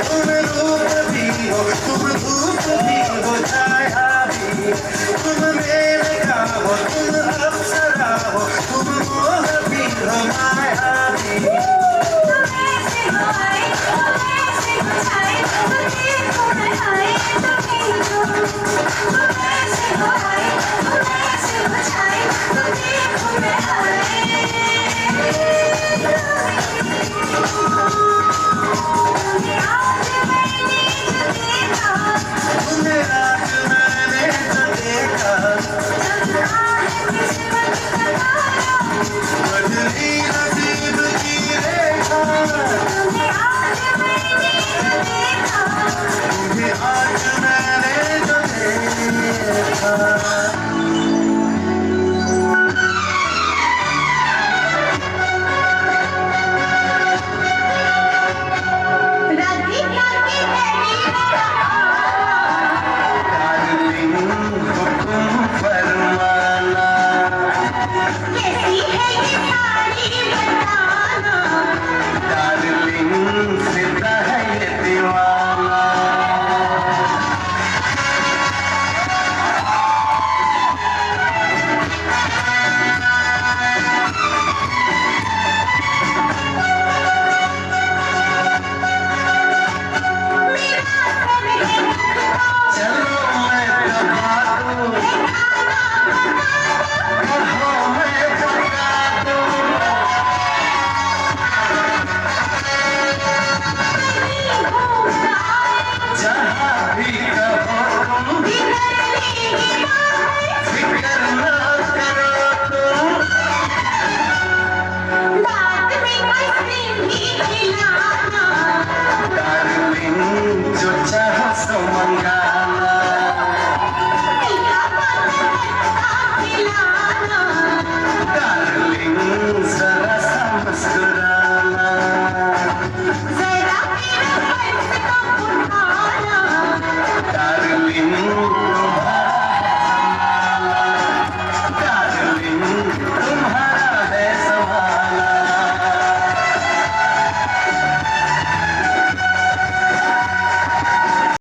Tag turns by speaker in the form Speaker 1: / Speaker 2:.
Speaker 1: तुम रूप भी हो, तुम धूप भी हो, छाया भी, तुम मेल का हो, तुम अप्सरा हो, तुम मोह भी हो, माया भी। तुम ऐसे हो आए, तुम ऐसे हो छाए, तुम देखो मैं आए, तुम ऐसे हो आए, तुम ऐसे हो छाए, तुम देखो मैं आए। कैसी है ये सारी